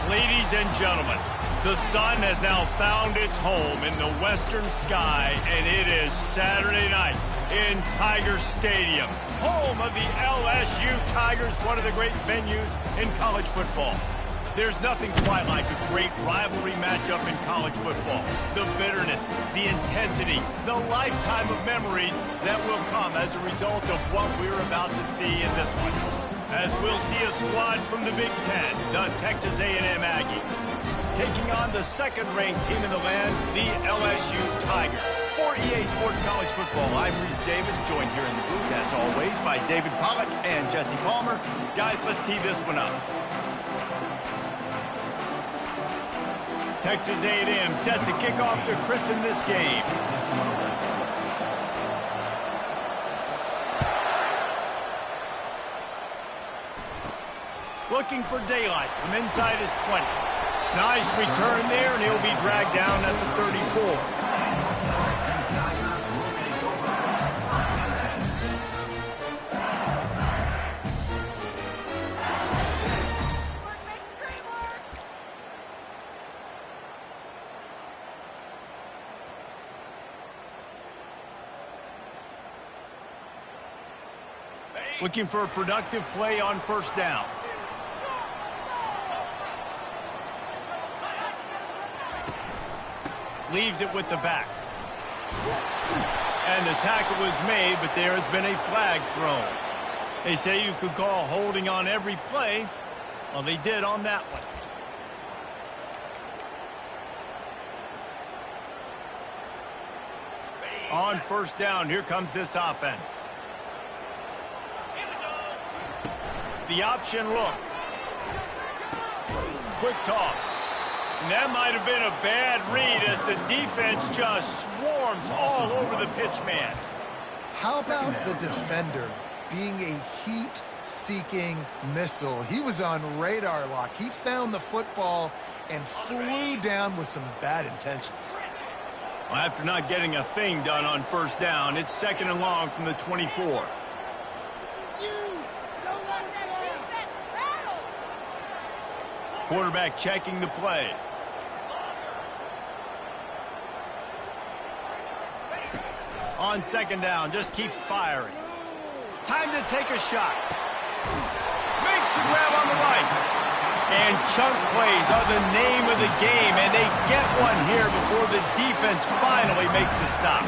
Ladies and gentlemen, the sun has now found its home in the western sky, and it is Saturday night in Tiger Stadium, home of the LSU Tigers, one of the great venues in college football. There's nothing quite like a great rivalry matchup in college football. The bitterness, the intensity, the lifetime of memories that will come as a result of what we're about to see in this one. As we'll see a squad from the Big Ten, the Texas A&M Aggies, taking on the second-ranked team in the land, the LSU Tigers. For EA Sports College Football, I'm Reese Davis, joined here in the booth, as always, by David Pollack and Jesse Palmer. Guys, let's tee this one up. Texas A&M set to kick off to christen this game. Looking for daylight from inside his 20. Nice return there, and he'll be dragged down at the 34. Looking for a productive play on first down. Leaves it with the back. And the tackle was made, but there has been a flag thrown. They say you could call holding on every play. Well, they did on that one. On first down, here comes this offense. The option look. Quick toss. And that might have been a bad read as the defense just swarms all over the pitch man. How about the defender being a heat-seeking missile? He was on radar lock. He found the football and flew down with some bad intentions. Well, after not getting a thing done on first down, it's second and long from the 24. Quarterback checking the play. On second down, just keeps firing. Time to take a shot. Makes the grab on the right. And chunk plays are the name of the game, and they get one here before the defense finally makes the stop.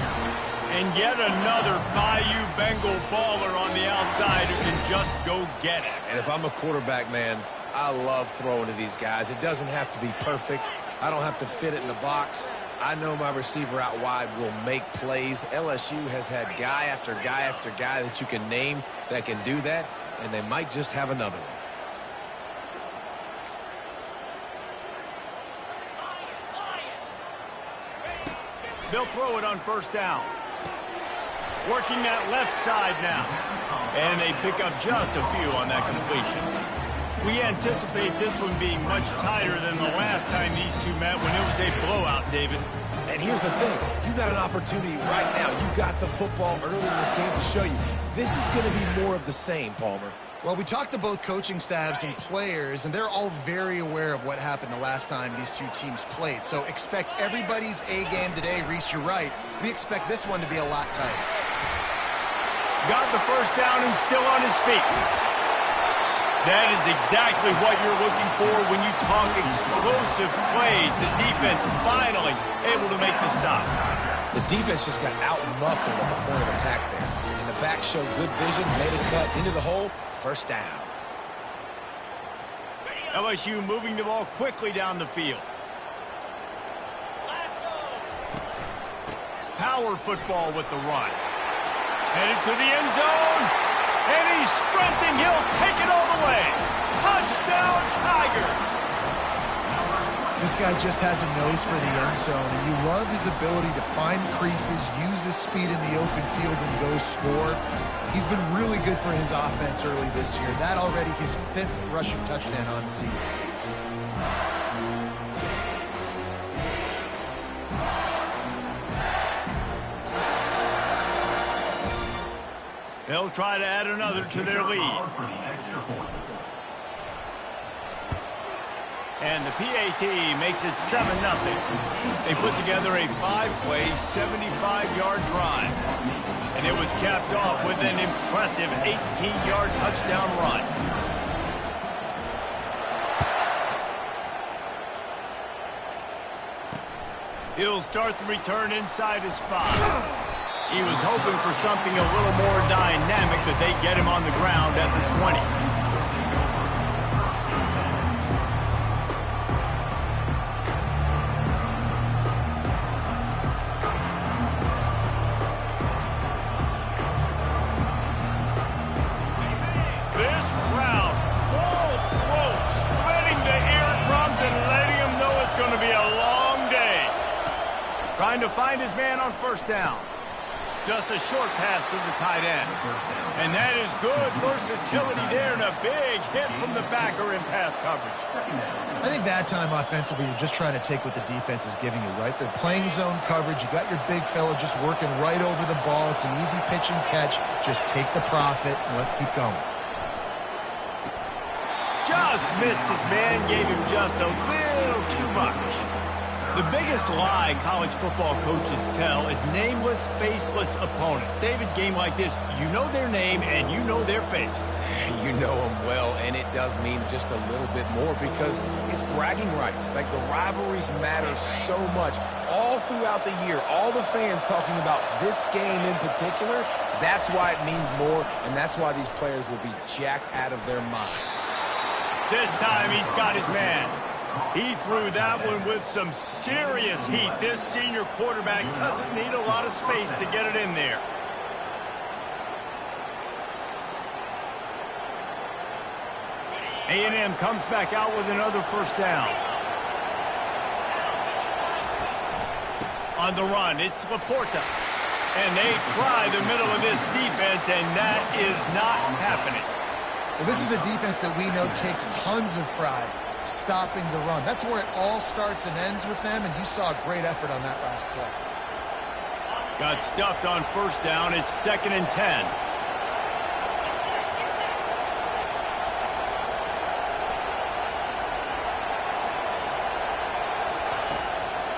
And yet another Bayou Bengal baller on the outside who can just go get it. And if I'm a quarterback, man, I love throwing to these guys. It doesn't have to be perfect. I don't have to fit it in the box. I know my receiver out wide will make plays. LSU has had guy after guy after guy that you can name that can do that, and they might just have another one. They'll throw it on first down. Working that left side now. And they pick up just a few on that completion. We anticipate this one being much tighter than the last time these two met when it was a blowout, David. And here's the thing. You got an opportunity right now. You got the football early in this game to show you. This is going to be more of the same, Palmer. Well, we talked to both coaching staffs and players, and they're all very aware of what happened the last time these two teams played. So expect everybody's A game today. Reese, you're right. We expect this one to be a lot tighter. Got the first down and still on his feet. That is exactly what you're looking for when you talk explosive plays. The defense finally able to make the stop. The defense just got out-muscled at the point of attack there. And the back showed good vision, made a cut into the hole, first down. LSU moving the ball quickly down the field. Power football with the run. Headed to the end zone. And he's sprinting. He'll take it all the way. Touchdown, Tigers. This guy just has a nose for the end zone, and you love his ability to find creases, use his speed in the open field, and go score. He's been really good for his offense early this year. That already his 5th rushing touchdown on the season. They'll try to add another to their lead. And the PAT makes it 7-0. They put together a 5-play, 75-yard drive. And it was capped off with an impressive 18-yard touchdown run. He'll start the return inside his 5. He was hoping for something a little more dynamic, but they get him on the ground at the 20. This crowd, full throat, spreading the eardrums and letting him know it's going to be a long day. Trying to find his man on first down. Just a short pass to the tight end. And that is good versatility there and a big hit from the backer in pass coverage. I think that time offensively, you're just trying to take what the defense is giving you, right? They're playing zone coverage. You got your big fella just working right over the ball. It's an easy pitch and catch. Just take the profit and let's keep going. Just missed his man, gave him just a little too much. The biggest lie college football coaches tell is nameless, faceless opponent. David, game like this, you know their name and you know their face. You know them well, and it does mean just a little bit more because it's bragging rights. Like, the rivalries matter so much. All throughout the year, all the fans talking about this game in particular, that's why it means more, and that's why these players will be jacked out of their minds. This time he's got his man. He threw that one with some serious heat. This senior quarterback doesn't need a lot of space to get it in there. A&M comes back out with another first down. On the run, it's Laporta. And they try the middle of this defense, and that is not happening. Well, this is a defense that we know takes tons of pride stopping the run. That's where it all starts and ends with them, and you saw a great effort on that last play. Got stuffed on first down. It's 2nd and 10.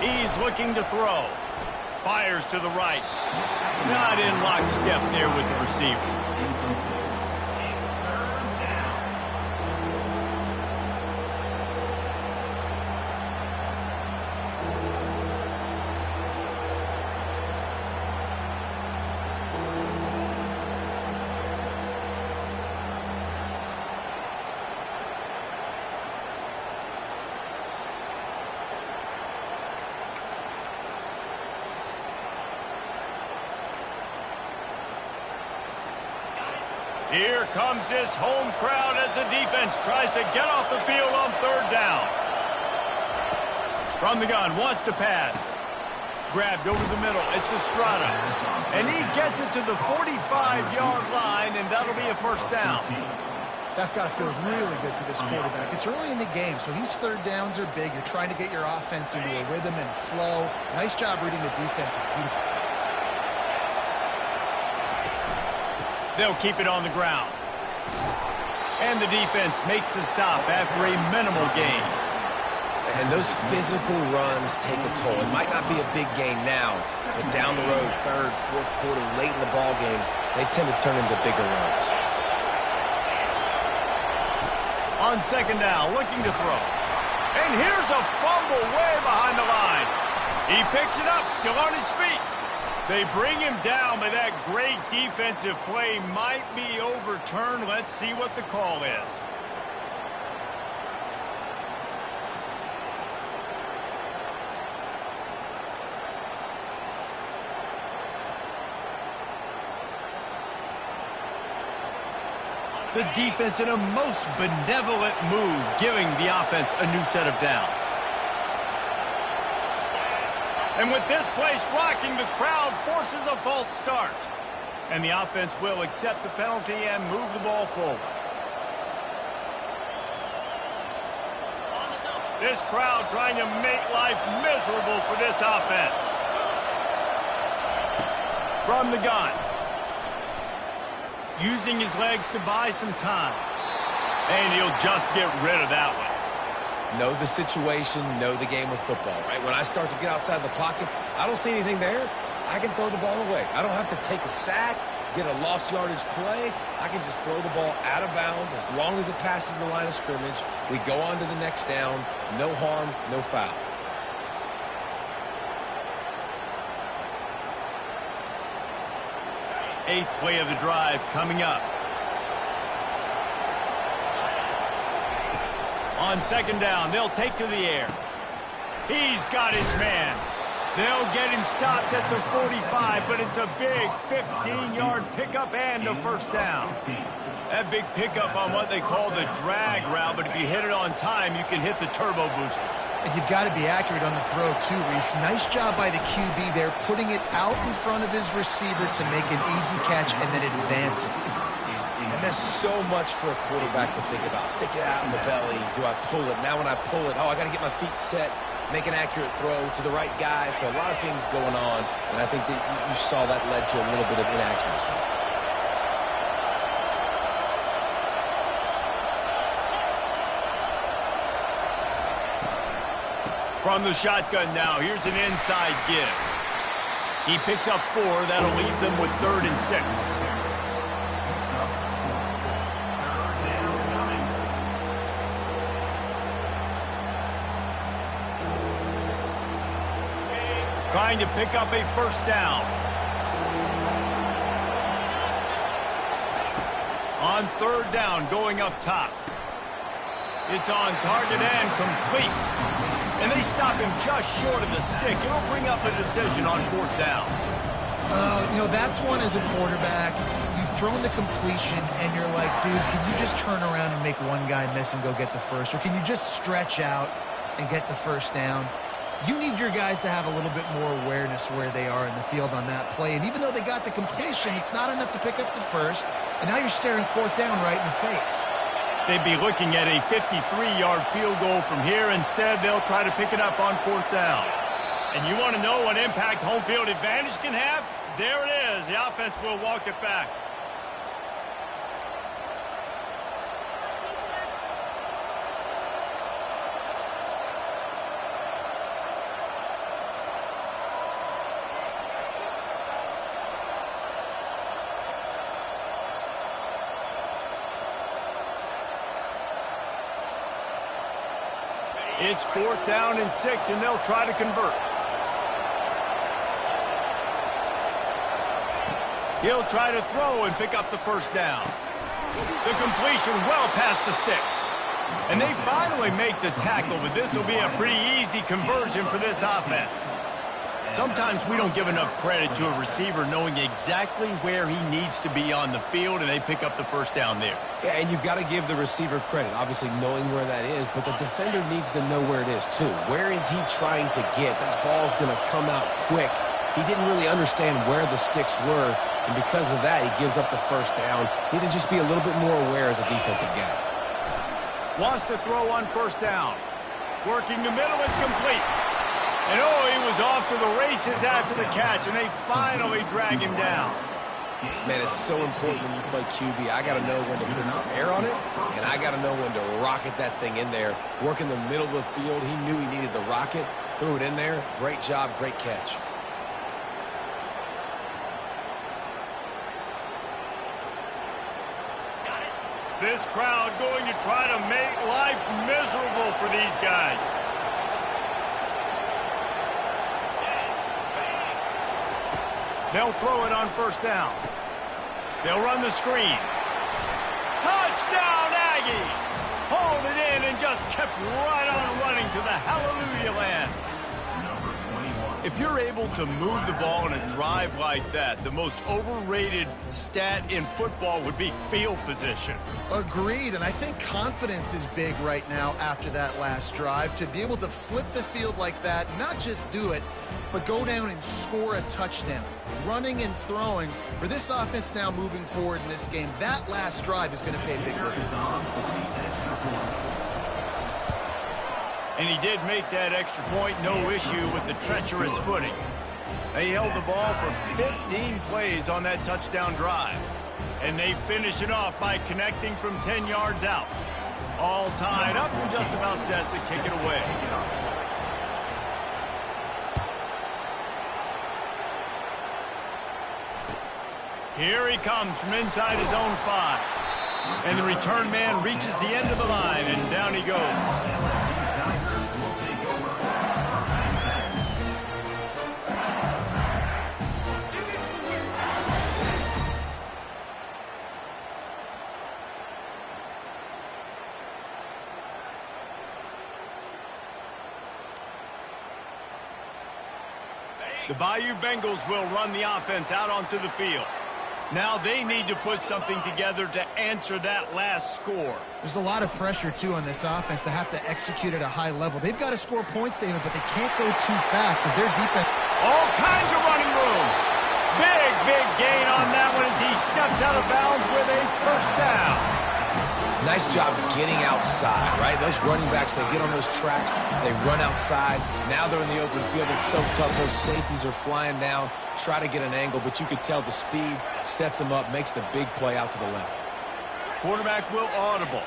He's looking to throw. Fires to the right. Not in lockstep there with the receiver. Here comes this home crowd as the defense tries to get off the field on 3rd down. From the gun, wants to pass. Grabbed over the middle. It's Estrada. And he gets it to the 45-yard line, and that'll be a first down. That's got to feel really good for this quarterback. It's early in the game, so these 3rd downs are big. You're trying to get your offense into a rhythm and flow. Nice job reading the defense. Beautiful. They'll keep it on the ground. And the defense makes the stop after a minimal gain. And those physical runs take a toll. It might not be a big gain now, but down the road, 3rd, 4th quarter, late in the ball games, they tend to turn into bigger runs. On 2nd down, looking to throw. And here's a fumble way behind the line. He picks it up, still on his feet. They bring him down, but that great defensive play might be overturned. Let's see what the call is. The defense in a most benevolent move, giving the offense a new set of downs. And with this place rocking, the crowd forces a false start. And the offense will accept the penalty and move the ball forward. This crowd trying to make life miserable for this offense. From the gun. Using his legs to buy some time. And he'll just get rid of that one. know the situation, know the game of football, right? When I start to get outside the pocket, I don't see anything there, I can throw the ball away. I don't have to take a sack, get a lost yardage play. I can just throw the ball out of bounds as long as it passes the line of scrimmage. We go on to the next down. No harm, no foul. Eighth play of the drive coming up. On second down, they'll take to the air. He's got his man. They'll get him stopped at the 45, but it's a big 15-yard pickup and a first down. That big pickup on what they call the drag route, but if you hit it on time, you can hit the turbo boosters. And you've got to be accurate on the throw, too, Reese. Nice job by the QB there, putting it out in front of his receiver to make an easy catch and then advance it. And there's so much for a quarterback to think about. Stick it out in the belly. Do I pull it? Now when I pull it, I got to get my feet set, make an accurate throw to the right guy. So a lot of things going on, and I think that you saw that led to a little bit of inaccuracy. From the shotgun now, here's an inside give. He picks up 4. That'll leave them with 3rd and 6. Trying to pick up a first down. On 3rd down, going up top. It's on target and complete. And they stop him just short of the stick. It'll bring up a decision on 4th down. That's one as a quarterback. You've thrown the completion, and you're like, dude, can you just turn around and make one guy miss and go get the first? Or can you just stretch out and get the first down? You need your guys to have a little bit more awareness where they are in the field on that play. And even though they got the completion, it's not enough to pick up the first. And now you're staring 4th down right in the face. They'd be looking at a 53-yard field goal from here. Instead, they'll try to pick it up on 4th down. And you want to know what impact home field advantage can have? There it is. The offense will walk it back. It's 4th down and 6, and they'll try to convert. He'll try to throw and pick up the first down. The completion well past the sticks. And they finally make the tackle, but this will be a pretty easy conversion for this offense. Sometimes we don't give enough credit to a receiver knowing exactly where he needs to be on the field, and they pick up the first down there. Yeah, and you've got to give the receiver credit, obviously knowing where that is, but the defender needs to know where it is too. Where is he trying to get? That ball's going to come out quick. He didn't really understand where the sticks were, and because of that, he gives up the first down. Need to just be a little bit more aware as a defensive guy. Wants to throw on 1st down. Working the middle, it's complete. And he was off to the races after the catch, and they finally drag him down. Man, it's so important when you play QB. I got to know when to put some air on it, and I got to know when to rocket that thing in there. Work in the middle of the field. He knew he needed the rocket. Threw it in there. Great job, great catch. This crowd going to try to make life miserable for these guys. They'll throw it on 1st down. They'll run the screen. Touchdown, Aggies! Hauled it in and just kept right on running to the hallelujah land. If you're able to move the ball in a drive like that, the most overrated stat in football would be field position. Agreed, and I think confidence is big right now after that last drive. To be able to flip the field like that, not just do it, but go down and score a touchdown. Running and throwing, for this offense now moving forward in this game, that last drive is going to pay big dividends. And he did make that extra point, no issue with the treacherous footing. They held the ball for 15 plays on that touchdown drive. And they finish it off by connecting from 10 yards out. All tied up and just about set to kick it away. Here he comes from inside his own 5. And the return man reaches the end of the line, and down he goes. The Bayou Bengals will run the offense out onto the field. Now they need to put something together to answer that last score. There's a lot of pressure, too, on this offense to have to execute at a high level. They've got to score points, David, but they can't go too fast because their defense... All kinds of running room. Big gain on that one as he steps out of bounds with a first down. Nice job getting outside, right? Those running backs, they get on those tracks, they run outside. Now they're in the open field. It's so tough. Those safeties are flying down, try to get an angle, but you could tell the speed sets them up, makes the big play out to the left. Quarterback will audible.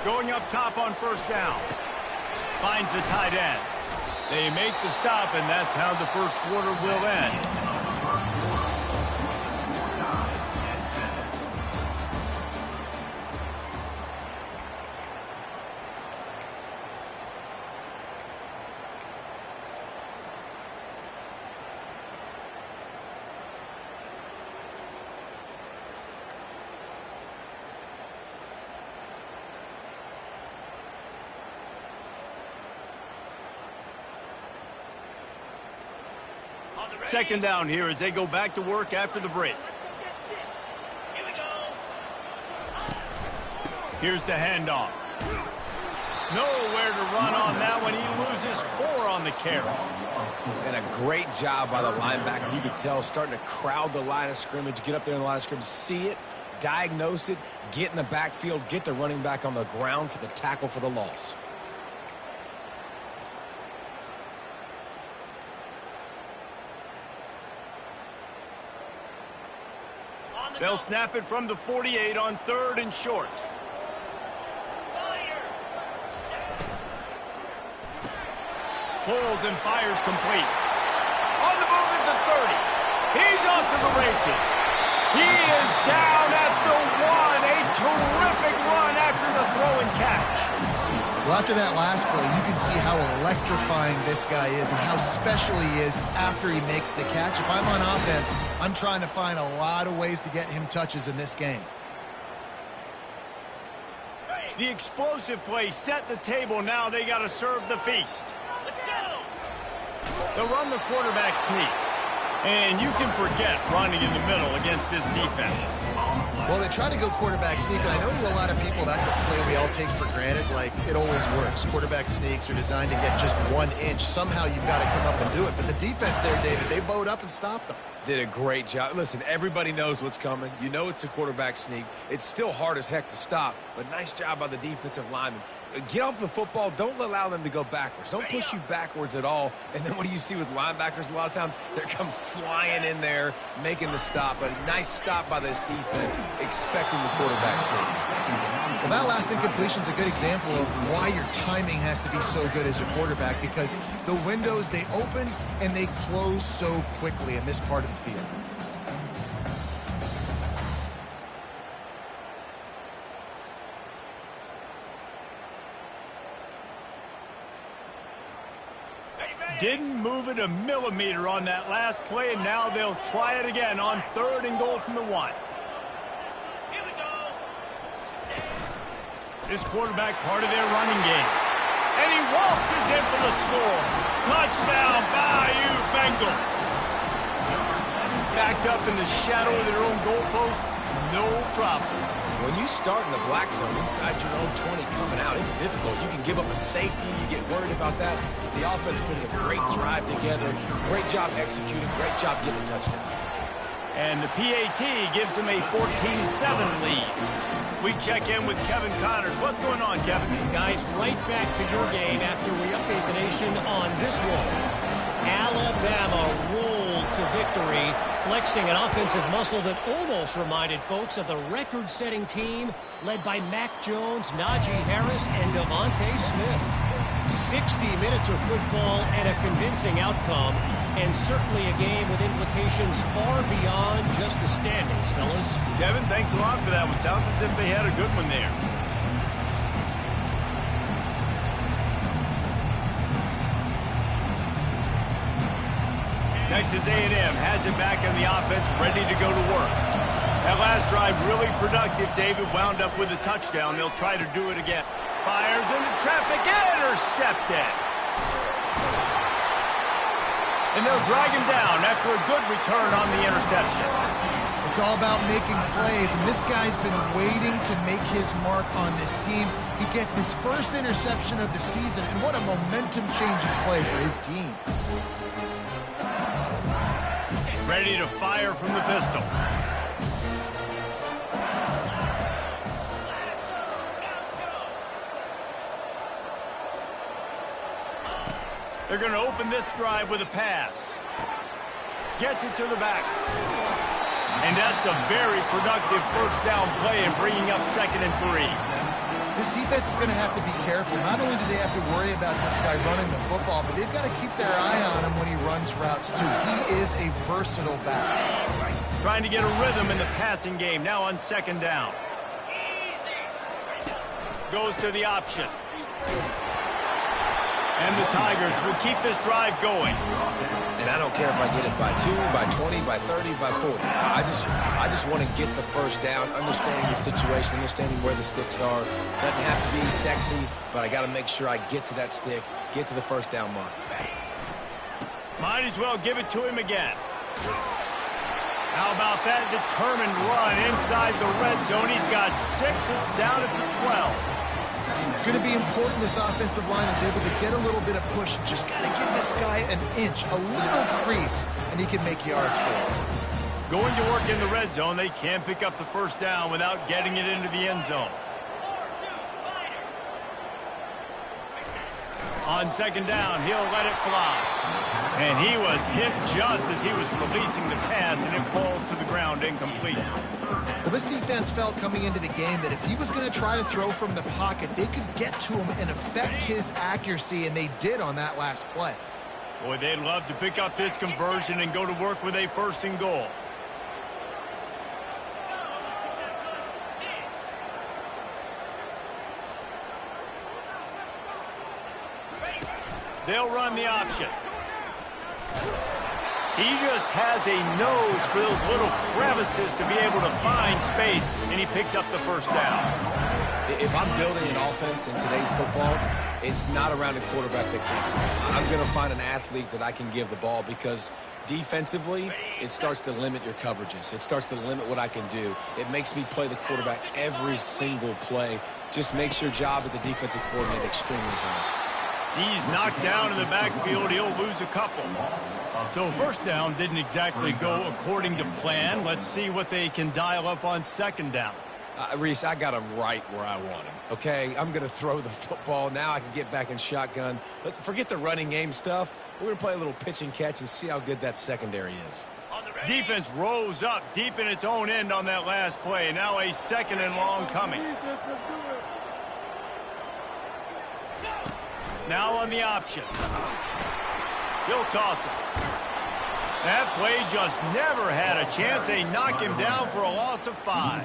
Going up top on first down. Finds the tight end. They make the stop, and that's how the first quarter will end. Second down here as they go back to work after the break. Here's the handoff. Nowhere to run on that one. He loses 4 on the carry. And a great job by the linebacker. You could tell starting to crowd the line of scrimmage, get up there in the line of scrimmage, see it, diagnose it, get in the backfield, get the running back on the ground for the tackle for the loss. They'll snap it from the 48 on 3rd and short. Pulls and fires complete. On the move at the 30. He's off to the races. He is down at the 1. A terrific run after the throw and catch. Well, after that last play, you can see how electrifying this guy is and how special he is after he makes the catch. If I'm on offense, I'm trying to find a lot of ways to get him touches in this game. The explosive play set the table. Now they got to serve the feast. Let's go. They'll run the quarterback sneak. And you can forget running in the middle against this defense. Well, they try to go quarterback sneak, and I know to a lot of people that's a play we all take for granted. Like, it always works. Quarterback sneaks are designed to get just 1 inch. Somehow you've got to come up and do it. But the defense there, David, they bowed up and stopped them. Did a great job. Listen, everybody knows what's coming. You know it's a quarterback sneak. It's still hard as heck to stop, but nice job by the defensive lineman. Get off the football. Don't allow them to go backwards. Don't push you backwards at all. And then what do you see with linebackers? A lot of times they come flying in there, making the stop. But a nice stop by this defense, expecting the quarterback sneak. Well, that last incompletion is a good example of why your timing has to be so good as a quarterback, because the windows, they open and they close so quickly in this part of the field. Didn't move it a millimeter on that last play, and now they'll try it again on 3rd and goal from the 1. Here we go. This quarterback part of their running game. And he waltzes in for the score. Touchdown, Bayou Bengals. Backed up in the shadow of their own goalpost, no problem. When you start in the black zone inside your own 20 coming out, it's difficult. You can give up a safety. You get worried about that. The offense puts a great drive together. Great job executing. Great job getting a touchdown. And the PAT gives them a 14-7 lead. We check in with Kevin Connors. What's going on, Kevin? Guys, right back to your game after we update the nation on this one. Alabama rolled to victory victory, flexing an offensive muscle that almost reminded folks of the record-setting team led by Mac Jones, Najee Harris, and Devontae Smith. 60 minutes of football and a convincing outcome, and certainly a game with implications far beyond just the standings, fellas. Kevin, thanks a lot for that one. Sounds as if they had a good one there. Texas A&M has it back in the offense, ready to go to work. That last drive really productive. David wound up with a touchdown. They'll try to do it again. Fires into traffic, intercepted. And they'll drag him down after a good return on the interception. It's all about making plays, and this guy's been waiting to make his mark on this team. He gets his first interception of the season, and what a momentum-changing play for his team. Ready to fire from the pistol. They're going to open this drive with a pass. Gets it to the back. And that's a very productive first down play in bringing up 2nd and 3. This defense is going to have to be careful. Not only do they have to worry about this guy running the football, but they've got to keep their eye on him when he runs routes, too. He is a versatile back. Trying to get a rhythm in the passing game, now on 2nd down. Goes to the option. And the Tigers will keep this drive going. And I don't care if I get it by 2, by 20, by 30, by 40. I just want to get the first down, understanding the situation, understanding where the sticks are. Doesn't have to be sexy, but I got to make sure I get to that stick, get to the first down mark. Might as well give it to him again. How about that determined run inside the red zone? He's got 6. It's down at the 12. It's going to be important this offensive line is able to get a little bit of push. Just got to give this guy an inch, a little crease, and he can make yards for it. Going to work in the red zone, they can't pick up the first down without getting it into the end zone. On 2nd down, he'll let it fly. And he was hit just as he was releasing the pass, and it falls to the ground incomplete. Well, this defense felt coming into the game that if he was going to try to throw from the pocket, they could get to him and affect his accuracy, and they did on that last play. Boy, they'd love to pick up this conversion and go to work with a 1st and goal. They'll run the option. He just has a nose for those little crevices to be able to find space, and he picks up the first down. If I'm building an offense in today's football, it's not around a quarterback that can. I'm going to find an athlete that I can give the ball, because defensively, it starts to limit your coverages. It starts to limit what I can do. It makes me play the quarterback every single play. Just makes your job as a defensive coordinator extremely hard. He's knocked down in the backfield. He'll lose a couple. So 1st down didn't exactly go according to plan. Let's see what they can dial up on 2nd down. Reese, I got him right where I want him. Okay, I'm going to throw the football. Now I can get back in shotgun. Let's forget the running game stuff. We're going to play a little pitch and catch and see how good that secondary is. Defense rose up deep in its own end on that last play. Now a 2nd and long coming. Now on the option. He'll toss it. That play just never had a chance. They knock him down for a loss of 5.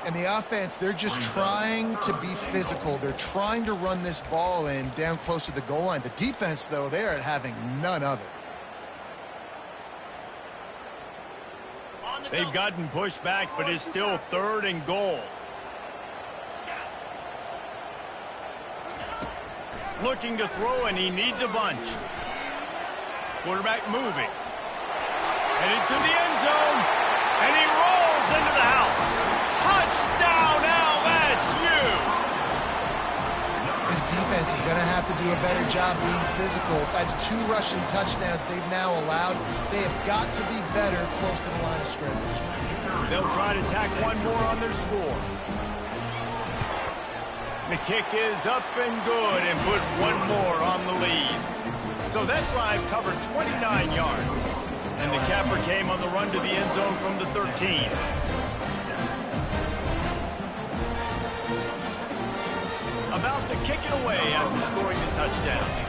And the offense, they're just trying to be physical. They're trying to run this ball in down close to the goal line. The defense, though, they are having none of it. They've gotten pushed back, but it's still 3rd and goal. Looking to throw, and he needs a bunch. Quarterback moving. Headed to the end zone, and he rolls into the house. Touchdown, LSU! This defense is going to have to do a better job being physical. That's 2 rushing touchdowns they've now allowed. They have got to be better close to the line of scrimmage. They'll try to tack one more on their score. The kick is up and good, and put one more on the lead. So that drive covered 29 yards. And the capper came on the run to the end zone from the 13. About to kick it away after scoring the touchdown.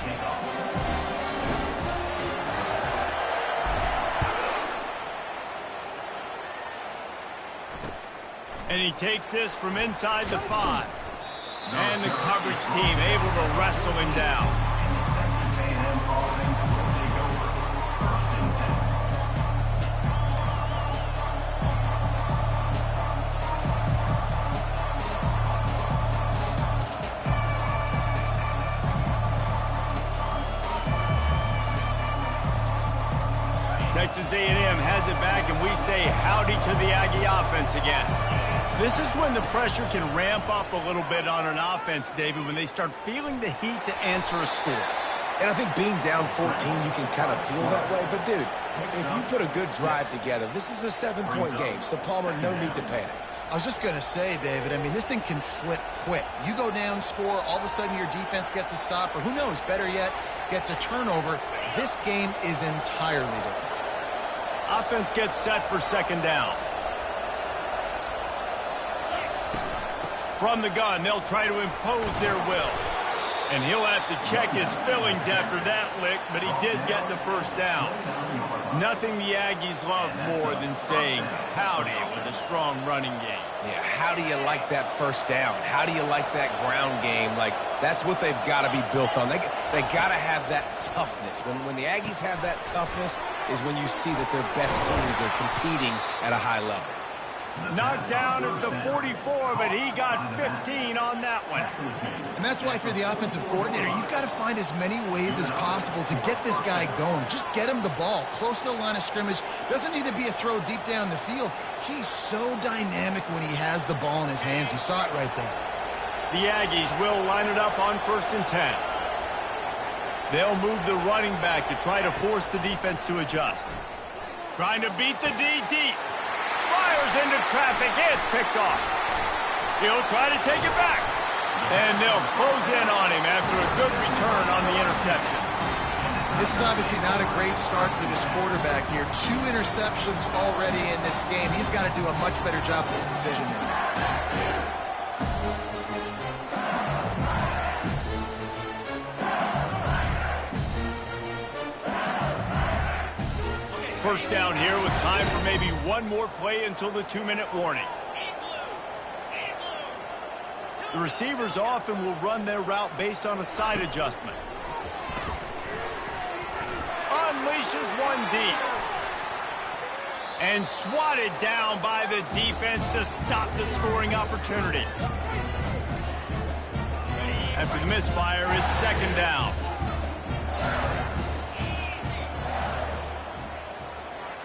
And he takes this from inside the 5. And the coverage team able to wrestle him down. Texas A&M has it back, and we say howdy to the Aggie offense again. This is when the pressure can ramp up a little bit on an offense, David, when they start feeling the heat to answer a score. And I think being down 14, you can kind of feel that way. But, dude, if you put a good drive together, this is a 7-point game. So, Palmer, no need to panic. I was just going to say, David, I mean, this thing can flip quick. You go down, score, all of a sudden your defense gets a stop, or who knows, better yet, gets a turnover. This game is entirely different. Offense gets set for second down. From the gun, they'll try to impose their will. And he'll have to check his fillings after that lick, but he did get the first down. Nothing the Aggies love more than saying howdy with a strong running game. Yeah, how do you like that first down? How do you like that ground game? Like, that's what they've got to be built on. They got to have that toughness. When the Aggies have that toughness is when you see that their best teams are competing at a high level. Knocked down at the 44, but he got 15 on that one. And that's why, if you're the offensive coordinator, you've got to find as many ways as possible to get this guy going. Just get him the ball close to the line of scrimmage. Doesn't need to be a throw deep down the field. He's so dynamic when he has the ball in his hands. You saw it right there. The Aggies will line it up on 1st and 10. They'll move the running back to try to force the defense to adjust. Trying to beat the D deep. Fires into traffic. It's picked off. He'll try to take it back. And they'll close in on him after a good return on the interception. This is obviously not a great start for this quarterback here. 2 interceptions already in this game. He's got to do a much better job with his decision making. First down here with time for maybe one more play until the 2-minute warning. The receivers often will run their route based on a side adjustment. Unleashes one deep. And swatted down by the defense to stop the scoring opportunity. After the misfire, it's second down.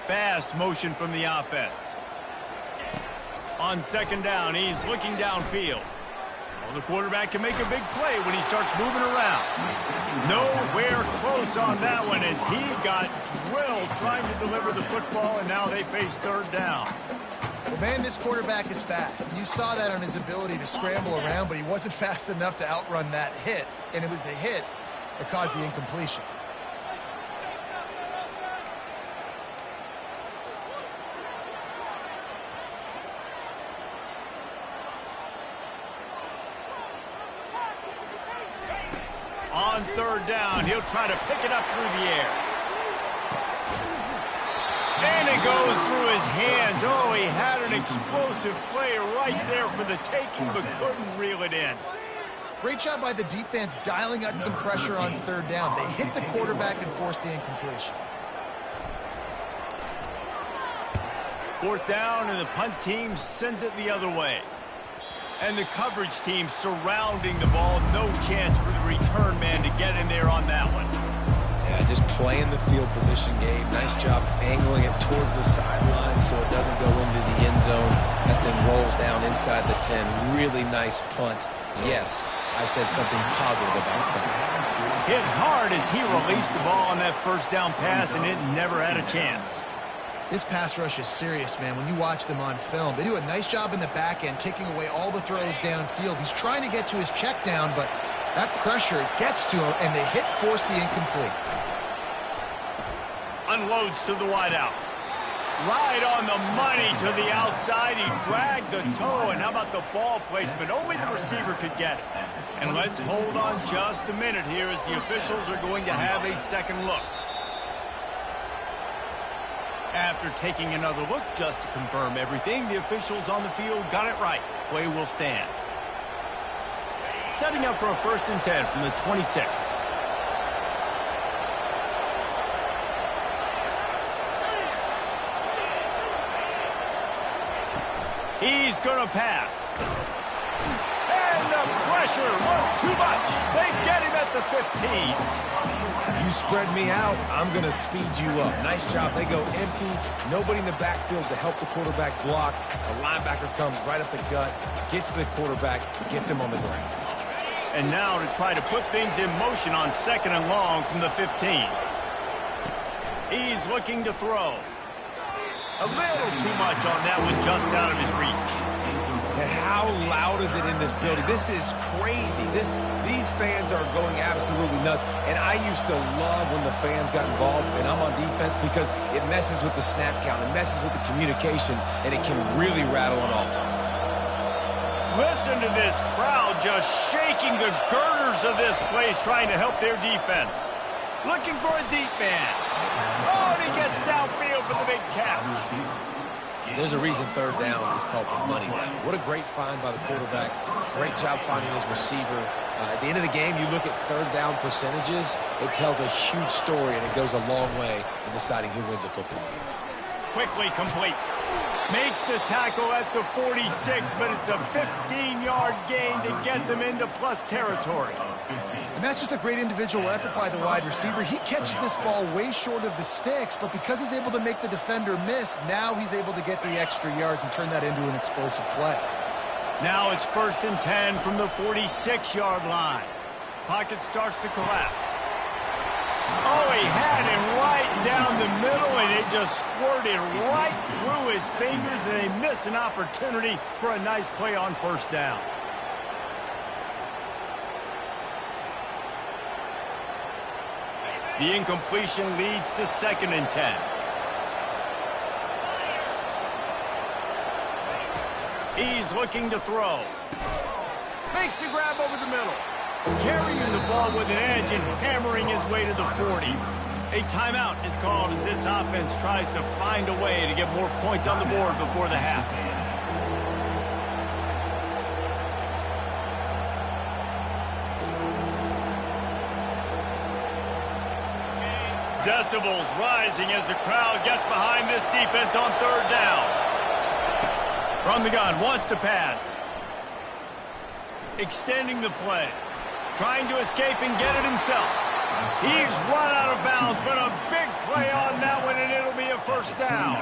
Fast motion from the offense. On second down, he's looking downfield. Well, the quarterback can make a big play when he starts moving around. Nowhere close on that one as he got drilled trying to deliver the football, and now they face third down. Well, man, this quarterback is fast. You saw that on his ability to scramble around, but he wasn't fast enough to outrun that hit, and it was the hit that caused the incompletion. On third down, he'll try to pick it up through the air. And it goes through his hands. Oh, he had an explosive play right there for the taking, but couldn't reel it in. Great job by the defense dialing up some pressure on third down. They hit the quarterback and forced the incompletion. Fourth down, and the punt team sends it the other way. And the coverage team surrounding the ball. No chance for the return man to get in there on that one. Yeah, just playing the field position, Gabe. Nice job angling it towards the sideline so it doesn't go into the end zone. That thing rolls down inside the 10. Really nice punt. Yes, I said something positive about punt. Hit hard as he released the ball on that first down pass, and it never had a chance. This pass rush is serious, man. When you watch them on film, they do a nice job in the back end, taking away all the throws downfield. He's trying to get to his check down, but that pressure gets to him, and the hit forced the incomplete. unloads to the wideout. Right on the money to the outside. He dragged the toe, and how about the ball placement? Only the receiver could get it. And let's hold on just a minute here as the officials are going to have a second look. After taking another look just to confirm everything, the officials on the field got it right. Play will stand. Setting up for a 1st and 10 from the 26. He's going to pass. And the pressure was too much. They get him at the 15. You spread me out, I'm going to speed you up. Nice job. They go empty. Nobody in the backfield to help the quarterback block. The linebacker comes right up the gut, gets to the quarterback, gets him on the ground. And now to try to put things in motion on 2nd and long from the 15. He's looking to throw. A little too much on that one, just out of his reach. And how loud is it in this building? This is crazy. These fans are going absolutely nuts. And I used to love when the fans got involved, and I'm on defense, because it messes with the snap count. It messes with the communication, and it can really rattle an offense. Listen to this crowd just shaking the girders of this place, trying to help their defense. Looking for a deep man. Oh, and he gets downfield for the big catch. There's a reason 3rd down is called the money down. What a great find by the quarterback. Great job finding his receiver. At the end of the game, you look at 3rd down percentages. It tells a huge story, and it goes a long way in deciding who wins a football game. Quickly complete. Makes the tackle at the 46, but it's a 15-yard gain to get them into plus territory. And that's just a great individual effort by the wide receiver. He catches this ball way short of the sticks, but because he's able to make the defender miss, now he's able to get the extra yards and turn that into an explosive play. Now it's 1st and 10 from the 46-yard line. Pocket starts to collapse. Oh, he had him right down the middle, and it just squirted right through his fingers, and they miss an opportunity for a nice play on 1st down. The incompletion leads to 2nd and 10. He's looking to throw. Makes the grab over the middle. Carrying the ball with an edge and hammering his way to the 40. A timeout is called as this offense tries to find a way to get more points on the board before the half. Decibels rising as the crowd gets behind this defense on 3rd down. From the gun, wants to pass. Extending the play. Trying to escape and get it himself. He's run out of bounds, but a big play on that one, and it'll be a 1st down.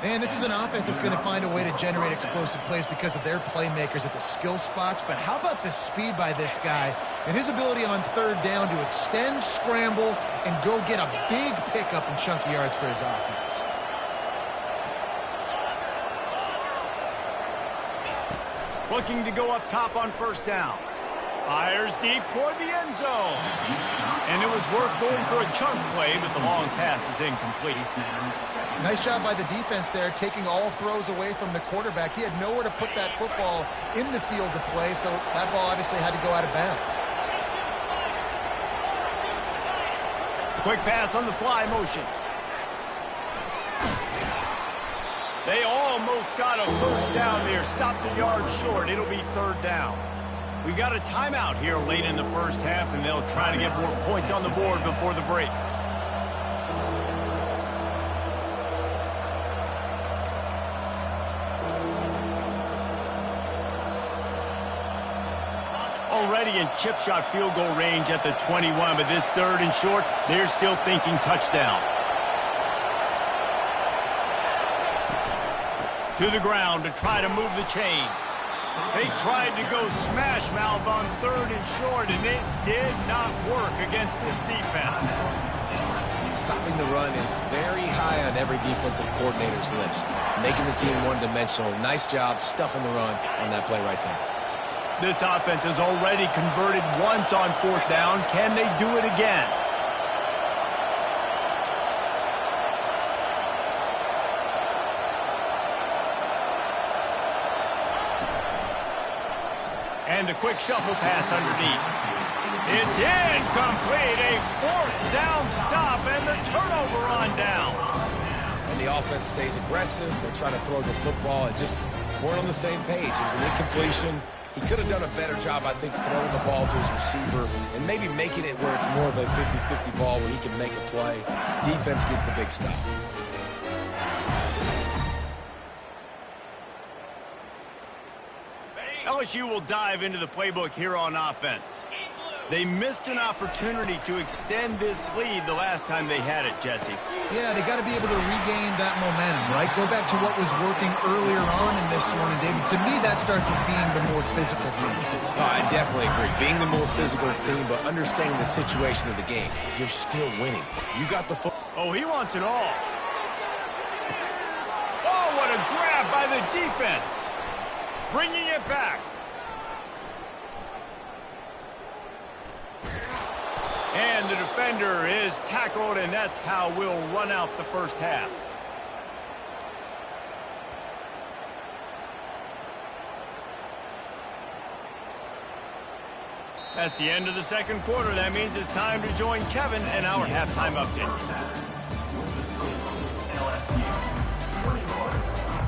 Man, this is an offense that's going to find a way to generate explosive plays because of their playmakers at the skill spots. But how about the speed by this guy and his ability on 3rd down to extend, scramble, and go get a big pickup and chunky yards for his offense. Looking to go up top on 1st down. Fires deep toward the end zone. And it was worth going for a chunk play, but the long pass is incomplete. Nice job by the defense there, taking all throws away from the quarterback. He had nowhere to put that football in the field to play, so that ball obviously had to go out of bounds. Quick pass on the fly motion. They almost got a 1st down there. Stopped a yard short. It'll be 3rd down. We got a timeout here late in the 1st half, and they'll try to get more points on the board before the break. Already in chip shot field goal range at the 21, but this 3rd and short, they're still thinking touchdown. To the ground to try to move the chains. They tried to go smash mouth on 3rd and short, and it did not work against this defense. Stopping the run is very high on every defensive coordinator's list. Making the team one-dimensional. Nice job stuffing the run on that play right there. This offense has already converted once on 4th down. Can they do it again? And the quick shuffle pass underneath. It's incomplete. A 4th down stop and the turnover on downs. And the offense stays aggressive. They try to throw the football and just weren't on the same page. It was an incompletion. He could have done a better job, I think, throwing the ball to his receiver and maybe making it where it's more of a 50-50 ball where he can make a play. Defense gets the big stop. LSU will dive into the playbook here on offense. They missed an opportunity to extend this lead the last time they had it, Jesse. Yeah, they got to be able to regain that momentum, right? Go back to what was working earlier on in this one, and David, to me, that starts with being the more physical team. Oh, I definitely agree. Being the more physical team, but understanding the situation of the game. You're still winning. You got the football. Oh, he wants it all. Oh, what a grab by the defense. Bringing it back. And the defender is tackled, and that's how we'll run out the first half. That's the end of the second quarter. That means it's time to join Kevin in our halftime update.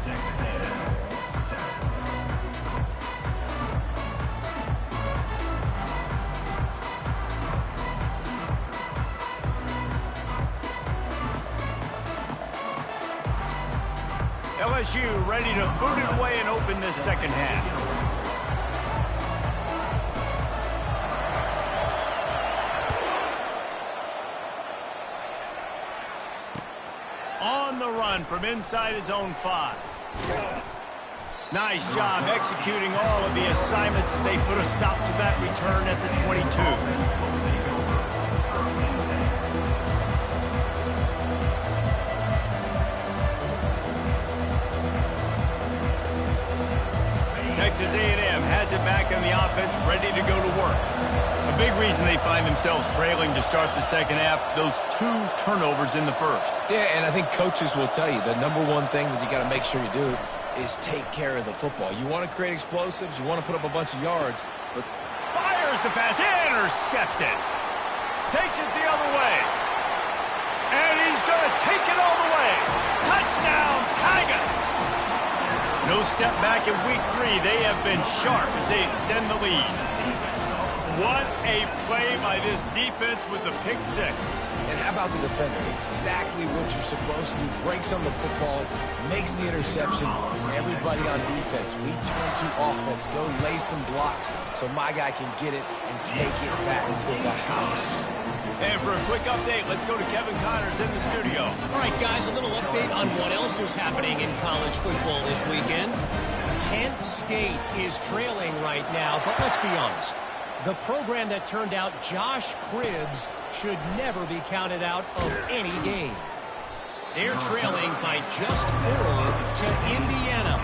Texas A&M, 7. LSU ready to boot it away and open this second half. On the run from inside his own 5. Nice job executing all of the assignments as they put a stop to that return at the 22. Texas A&M has it back on the offense, ready to go to work. A big reason they find themselves trailing to start the second half, those 2 turnovers in the first. Yeah, and I think coaches will tell you the number one thing that you got to make sure you do is take care of the football. You want to create explosives, you want to put up a bunch of yards, but fires the pass, intercepted. Takes it the other way. And he's going to take it all the way. Touchdown, Tigers. No step back in week 3. They have been sharp as they extend the lead. What a play by this defense with the pick 6. And how about the defender? Exactly what you're supposed to do. Breaks on the football, makes the interception. Everybody on defense, we turn to offense. Go lay some blocks so my guy can get it and take it back to the house. And for a quick update, let's go to Kevin Connors in the studio. All right, guys, a little update on what else is happening in college football this weekend. Kent State is trailing right now, but let's be honest. The program that turned out Josh Cribbs should never be counted out of any game. They're trailing by just 4 to Indiana.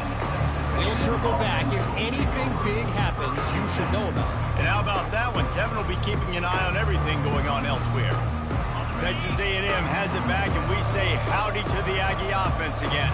We'll circle back. If anything big happens, you should know about it. And how about that one? Kevin will be keeping an eye on everything going on elsewhere. Texas A&M has it back, and we say howdy to the Aggie offense again.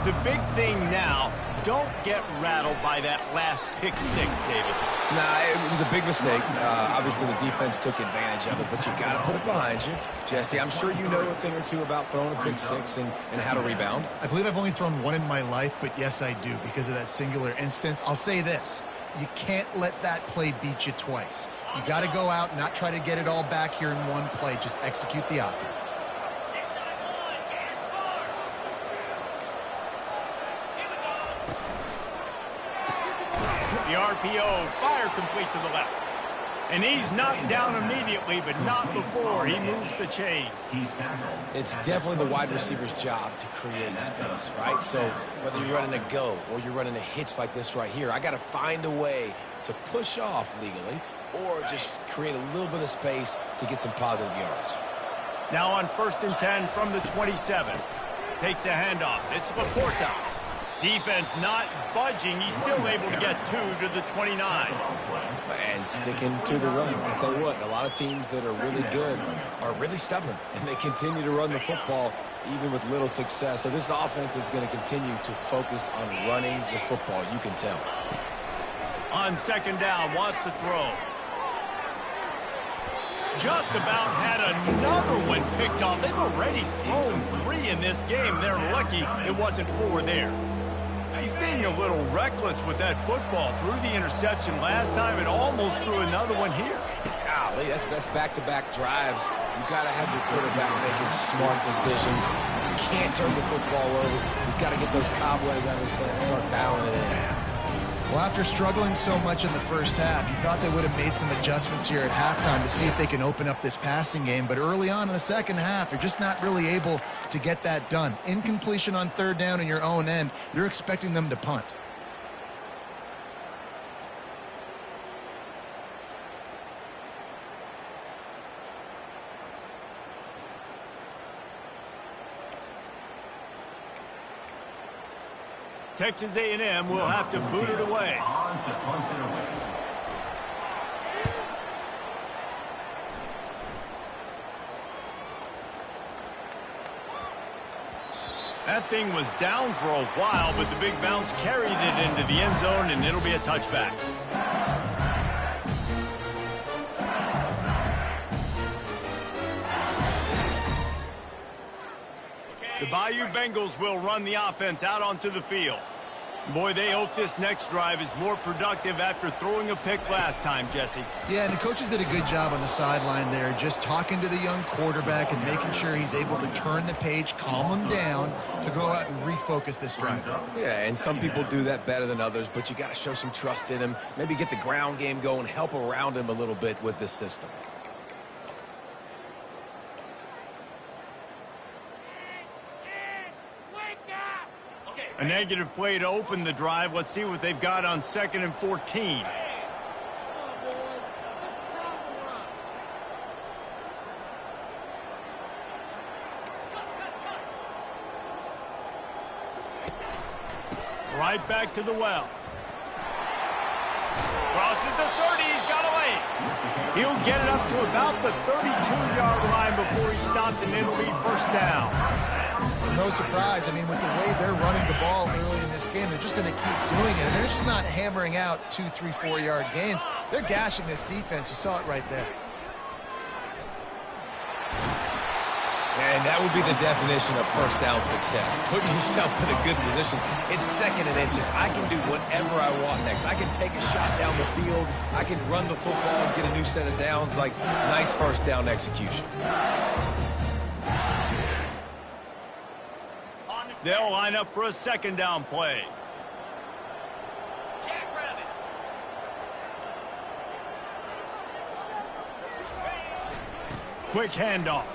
The big thing now, don't get rattled by that last pick 6, David. Nah, it was a big mistake. Obviously, the defense took advantage of it, but you got to put it behind you. Jesse, I'm sure you know a thing or two about throwing a pick 6 and how to rebound. I believe I've only thrown 1 in my life, but yes, I do because of that singular instance. I'll say this. You can't let that play beat you twice. You got to go out and not try to get it all back here in one play. Just execute the offense. The RPO, fire complete to the left. And he's knocked down immediately, but not before he moves the chains. It's definitely the wide receiver's job to create space, right? So whether you're running a go or you're running a hitch like this right here, I got to find a way to push off legally or just create a little bit of space to get some positive yards. Now on 1st and 10 from the 27. Takes the handoff. It's Laporta. Defense not budging. He's still able to get 2 to the 29. And sticking to the run. I'll tell you what, a lot of teams that are really good are really stubborn, and they continue to run the football even with little success. So this offense is going to continue to focus on running the football. You can tell. On second down, wants to throw. Just about had another one picked off. They've already thrown 3 in this game. They're lucky it wasn't 4 there. He's being a little reckless with that football. Threw the interception last time and almost threw another one here. Golly, that's back-to-back drives. You got to have your quarterback making smart decisions. You can't turn the football over. He's got to get those cobwebs out of his head and start dialing it in. Well, after struggling so much in the first half, you thought they would have made some adjustments here at halftime to see if they can open up this passing game. But early on in the second half, you're just not really able to get that done. Incompletion on third down in your own end, you're expecting them to punt. Texas A&M will have to boot it away. On to punt it away. That thing was down for a while, but the big bounce carried it into the end zone, and it'll be a touchback. The Bayou Bengals will run the offense out onto the field. Boy, they hope this next drive is more productive after throwing a pick last time, Jesse. Yeah, and the coaches did a good job on the sideline there, just talking to the young quarterback and making sure he's able to turn the page, calm him down to go out and refocus this drive. Yeah, and some people do that better than others, but you got to show some trust in him. Maybe get the ground game going, help around him a little bit with this system. A negative play to open the drive. Let's see what they've got on 2nd and 14. Right back to the well. Crosses the 30. He's got away. He'll get it up to about the 32-yard line before he stopped, and it'll be first down. No surprise. I mean, with the way they're running the ball early in this game, they're just going to keep doing it. And they're just not hammering out 2, 3, 4-yard gains. They're gashing this defense. You saw it right there. And that would be the definition of first down success. Putting yourself in a good position. It's 2nd and inches. I can do whatever I want next. I can take a shot down the field. I can run the football and get a new set of downs. Like, nice first down execution. They'll line up for a 2nd down play. Quick handoff.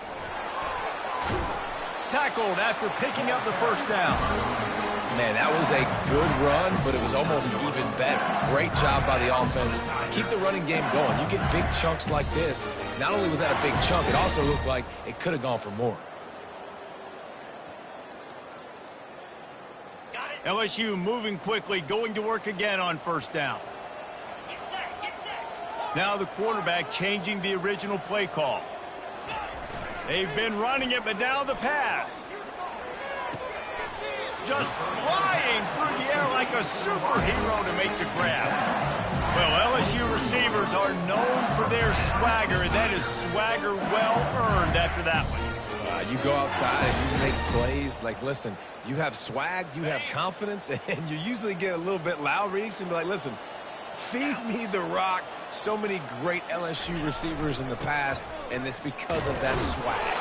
Tackled after picking up the first down. Man, that was a good run, but it was almost even better. Great job by the offense. Keep the running game going. You get big chunks like this. Not only was that a big chunk, it also looked like it could have gone for more. LSU moving quickly, going to work again on first down. Now the quarterback changing the original play call. They've been running it, but now the pass. Just flying through the air like a superhero to make the grab. Well, LSU receivers are known for their swagger, and that is swagger well earned after that one. You go outside and you make plays. Like, listen, you have swag, you have confidence, and you usually get a little bit loud, Reese, and be like, listen, feed me the rock. So many great LSU receivers in the past, and it's because of that swag.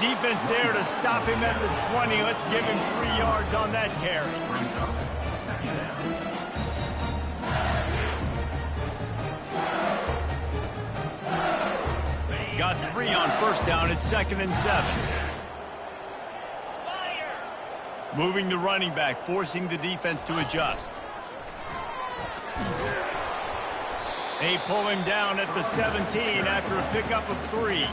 Defense there to stop him at the 20. Let's give him 3 yards on that carry. Got 3 on first down at 2nd and 7. Moving the running back, forcing the defense to adjust. They pull him down at the 17 after a pickup of 3.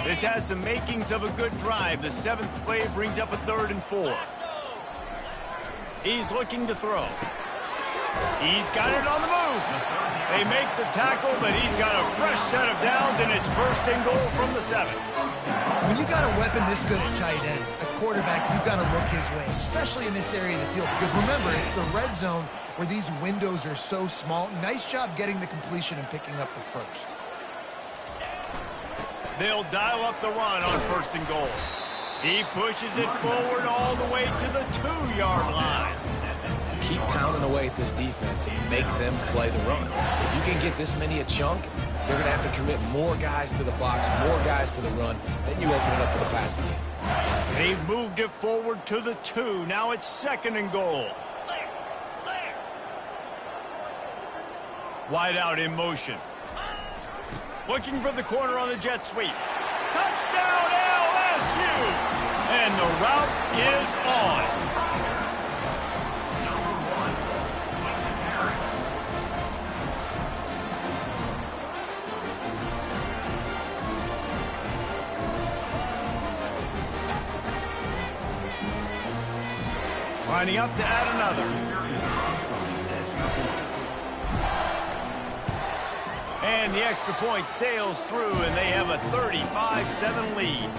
This has the makings of a good drive. The 7th play brings up a 3rd and 4. He's looking to throw. He's got it on the move. They make the tackle, but he's got a fresh set of downs, and it's first and goal from the 7. When you got a weapon this good at tight end, a quarterback, you've got to look his way, especially in this area of the field. Because remember, it's the red zone where these windows are so small. Nice job getting the completion and picking up the first. They'll dial up the run on first and goal. He pushes it forward all the way to the 2-yard line. Keep pounding away at this defense and make them play the run. If you can get this many a chunk, they're going to have to commit more guys to the box, more guys to the run. Then you open it up for the passing game. They've moved it forward to the 2. Now it's second and goal. Wide out in motion. Looking for the corner on the jet sweep. Touchdown LSU! And the route is on. Lining up to add another. And the extra point sails through, and they have a 35-7 lead.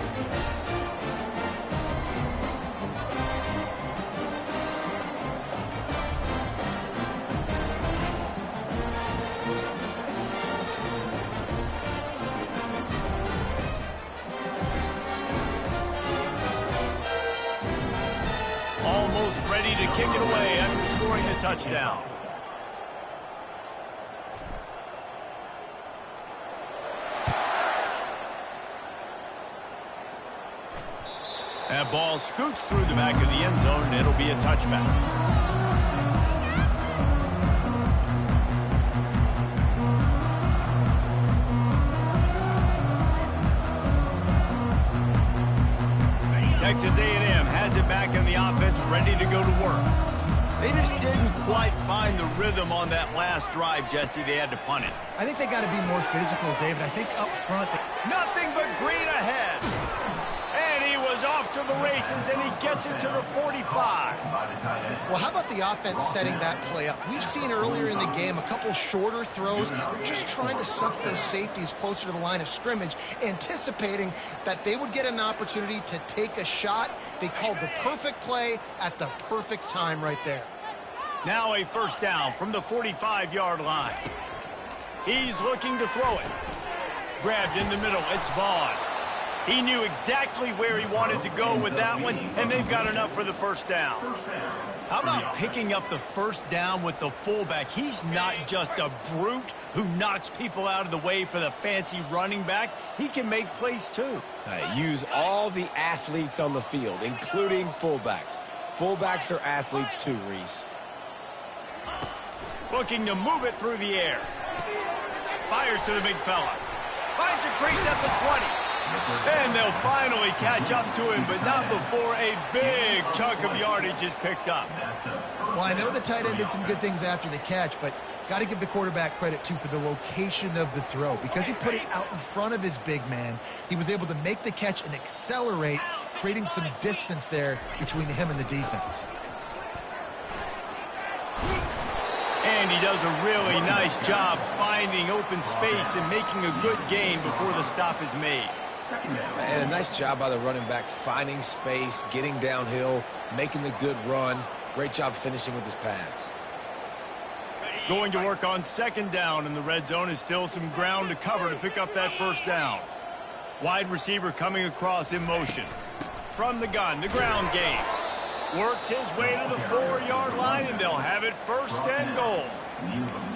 Almost ready to kick it away after scoring a touchdown. That ball scoots through the back of the end zone, and it'll be a touchback. Texas A&M has it back in the offense, ready to go to work. They just didn't quite find the rhythm on that last drive, Jesse. They had to punt it. I think they got to be more physical, David. I think up front... Nothing but green ahead. And he was off to the races, and he gets it to the 45. Well, how about the offense setting that play up? We've seen earlier in the game a couple shorter throws. They're just trying to suck those safeties closer to the line of scrimmage, anticipating that they would get an opportunity to take a shot. They called the perfect play at the perfect time right there. Now a first down from the 45-yard line. He's looking to throw it. Grabbed in the middle. It's Vaughn. He knew exactly where he wanted to go with that one, and they've got enough for the first down. How about picking up the first down with the fullback? He's not just a brute who knocks people out of the way for the fancy running back. He can make plays too. Use all the athletes on the field, including fullbacks. Fullbacks are athletes too, Reese. Looking to move it through the air. Fires to the big fella. Finds a crease at the 20. And they'll finally catch up to him, but not before a big chunk of yardage is picked up. Well, I know the tight end did some good things after the catch, but got to give the quarterback credit, too, for the location of the throw. Because he put it out in front of his big man, he was able to make the catch and accelerate, creating some distance there between him and the defense. And he does a really nice job finding open space and making a good gain before the stop is made. And a nice job by the running back, finding space, getting downhill, making the good run. Great job finishing with his pads. Going to work on second down, and the red zone is still some ground to cover to pick up that first down. Wide receiver coming across in motion. From the gun, the ground game. Works his way to the 4-yard line, and they'll have it first and goal.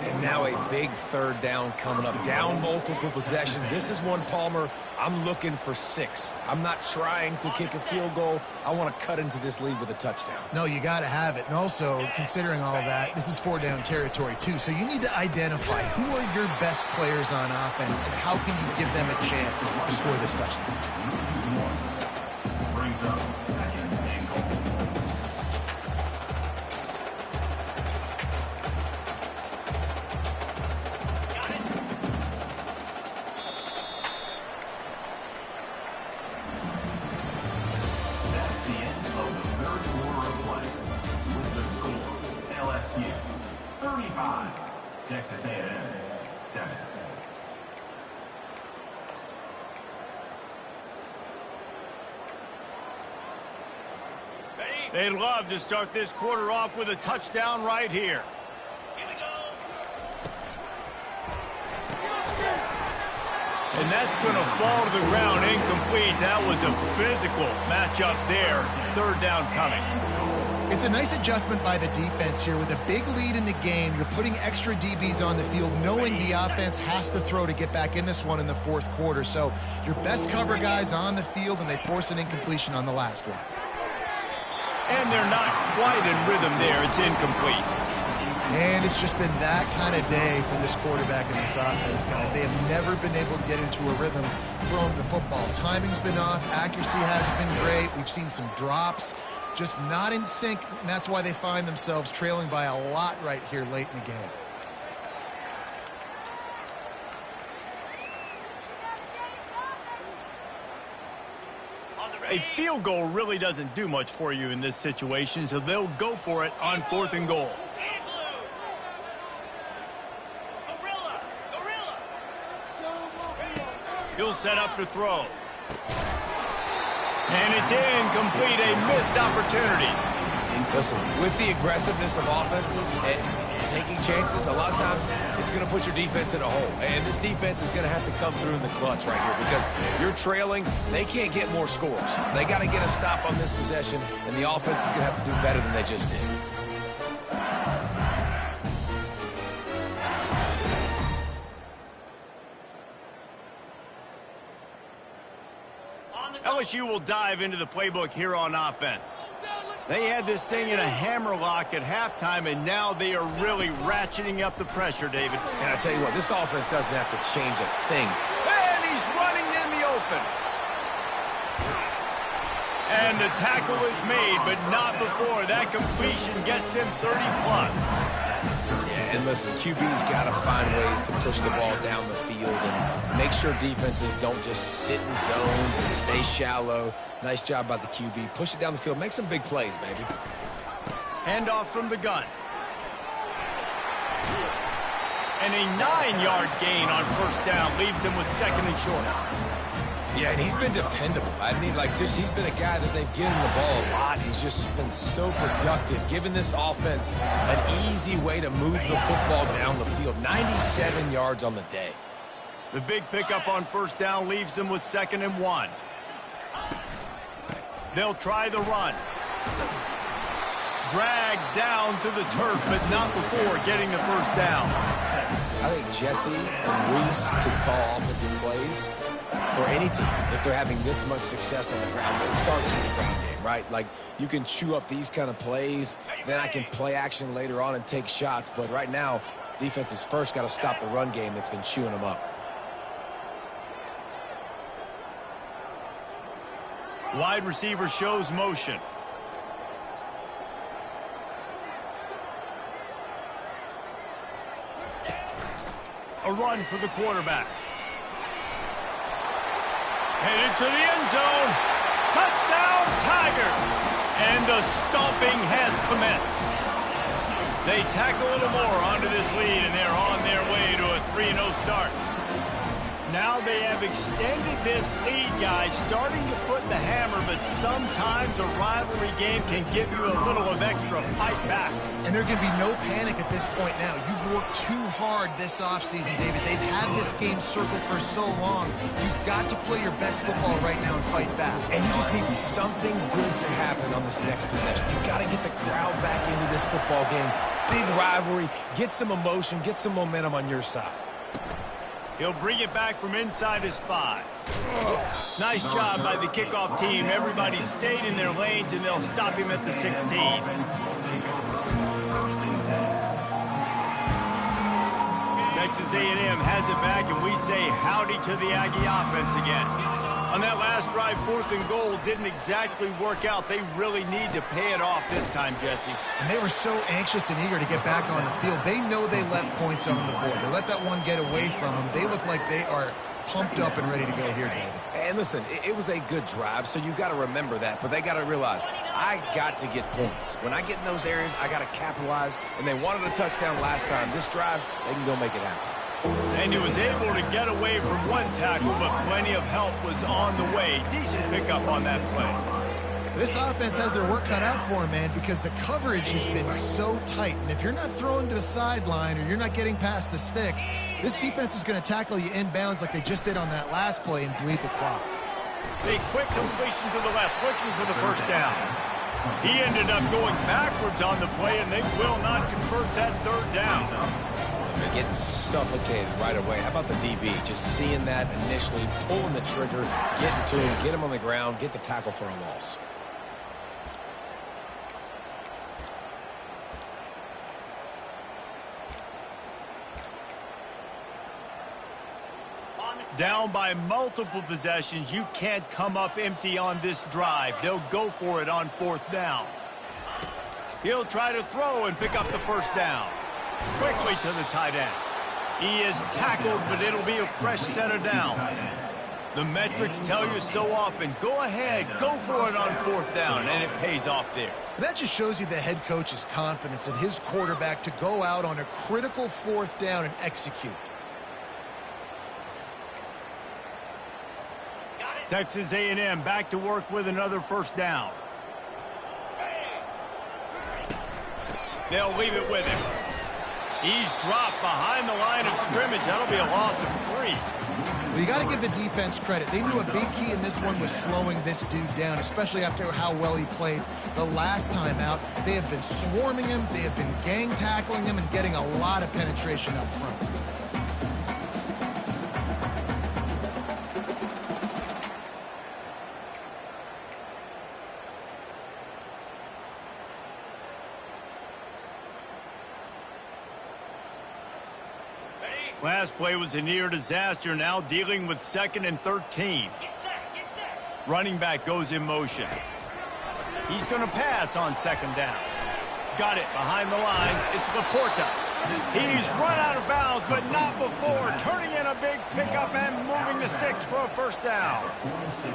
And now a big third down coming up. Down multiple possessions. This is one, Palmer, I'm looking for 6. I'm not trying to kick a field goal. I want to cut into this lead with a touchdown. No, you got to have it. And also, considering all of that, this is 4-down territory, too. So you need to identify who are your best players on offense and how can you give them a chance to score this touchdown. Brings up second and goal. That's the end of the third quarter of play. With the score, LSU 35, Texas A&M, 7. They'd love to start this quarter off with a touchdown right here. And that's going to fall to the ground incomplete. That was a physical matchup there. Third down coming. It's a nice adjustment by the defense here. With a big lead in the game, you're putting extra DBs on the field, knowing the offense has to throw to get back in this one in the fourth quarter. So your best cover guys on the field, and they force an incompletion on the last one. And they're not quite in rhythm there. It's incomplete. And it's just been that kind of day for this quarterback and this offense, guys. They have never been able to get into a rhythm throwing the football. Timing's been off. Accuracy hasn't been great. We've seen some drops. Just not in sync, and that's why they find themselves trailing by a lot right here late in the game. A field goal really doesn't do much for you in this situation, so they'll go for it on 4th and goal. He'll set up to throw. And it's incomplete, a missed opportunity. Listen, with the aggressiveness of offenses and taking chances, a lot of times it's going to put your defense in a hole. And this defense is going to have to come through in the clutch right here because you're trailing. They can't get more scores. They got to get a stop on this possession, and the offense is going to have to do better than they just did. LSU will dive into the playbook here on offense. They had this thing in a hammerlock at halftime, and now they are really ratcheting up the pressure, David. And I tell you what, this offense doesn't have to change a thing. And he's running in the open. And the tackle is made, but not before. That completion gets them 30-plus. Yeah, and listen, QB's got to find ways to push the ball down the field and make sure defenses don't just sit in zones and stay shallow. Nice job by the QB. Push it down the field. Make some big plays, baby. Handoff from the gun. And a 9-yard gain on 1st down leaves him with 2nd and short. Yeah, and he's been dependable. I mean, he's been a guy that they've given the ball a lot. He's just been so productive, giving this offense an easy way to move the football down the field. 97 yards on the day. The big pickup on 1st down leaves them with 2nd and 1. They'll try the run. Dragged down to the turf, but not before getting the 1st down. I think Jesse and Reese could call offensive plays for any team if they're having this much success on the ground. It starts with the ground game, right? Like, you can chew up these kind of plays, then I can play action later on and take shots. But right now, defense has first got to stop the run game that's been chewing them up. Wide receiver shows motion. A run for the quarterback. Headed to the end zone. Touchdown, Tigers! And the stomping has commenced. They tack a little more onto this lead, and they're on their way to a 3-0 start. Now they have extended this lead, guys, starting to put the hammer, but sometimes a rivalry game can give you a little of extra fight back. And there can be no panic at this point now. You've worked too hard this offseason, David. They've had this game circled for so long. You've got to play your best football right now and fight back. And you just need something good to happen on this next possession. You've got to get the crowd back into this football game. Big rivalry. Get some emotion. Get some momentum on your side. He'll bring it back from inside his 5. Nice job by the kickoff team. Everybody stayed in their lanes, and they'll stop him at the 16. Texas A&M has it back, and we say howdy to the Aggie offense again. On that last drive, 4th and goal didn't exactly work out. They really need to pay it off this time, Jesse. And they were so anxious and eager to get back on the field. They know they left points on the board. They let that one get away from them. They look like they are pumped up and ready to go here, David. And listen, it was a good drive, so you got to remember that. But they got to realize, I got to get points. When I get in those areas, I got to capitalize. And they wanted a touchdown last time. This drive, they can go make it happen. And he was able to get away from one tackle, but plenty of help was on the way. Decent pickup on that play. This offense has their work cut out for them, man, because the coverage has been so tight. And if you're not throwing to the sideline or you're not getting past the sticks, this defense is going to tackle you inbounds like they just did on that last play and bleed the clock. A quick completion to the left, looking for the first down. He ended up going backwards on the play, and they will not convert that third down. They're getting suffocated right away. How about the DB? Just seeing that initially, pulling the trigger, getting to him, get him on the ground, get the tackle for a loss. Down by multiple possessions, you can't come up empty on this drive. They'll go for it on fourth down. He'll try to throw and pick up the first down. Quickly to the tight end. He is tackled, but it'll be a fresh set of downs. The metrics tell you so often, go ahead, go for it on fourth down, and it pays off there. That just shows you the head coach's confidence in his quarterback to go out on a critical fourth down and execute. Texas A&M back to work with another first down. They'll leave it with him. He's dropped behind the line of scrimmage. That'll be a loss of 3. Well, you got to give the defense credit. They knew a big key in this one was slowing this dude down, especially after how well he played the last time out. They have been swarming him. They have been gang tackling him and getting a lot of penetration up front. Last play was a near disaster, now dealing with 2nd and 13. Running back goes in motion. He's going to pass on 2nd down. Got it behind the line. It's Laporta. He's run out of bounds, but not before. Turning in a big pickup and moving the sticks for a first down.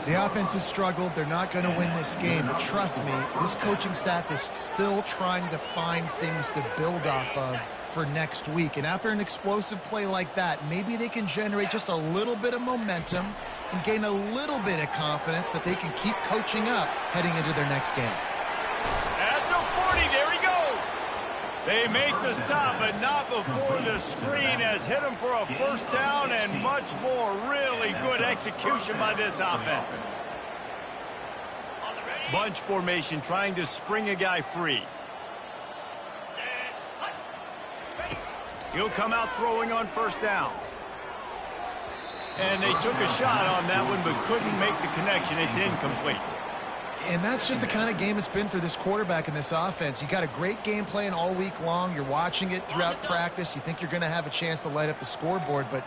The offense has struggled. They're not going to win this game. But trust me, this coaching staff is still trying to find things to build off of for next week. And after an explosive play like that, maybe they can generate just a little bit of momentum and gain a little bit of confidence that they can keep coaching up heading into their next game. At the 40, there he goes. They make the stop, but not before the screen has hit him for a first down and much more. Really good execution by this offense. Bunch formation trying to spring a guy free. He'll come out throwing on first down. And they took a shot on that one, but couldn't make the connection. It's incomplete. And that's just the kind of game it's been for this quarterback in this offense. You got a great game plan all week long. You're watching it throughout practice. You think you're going to have a chance to light up the scoreboard, but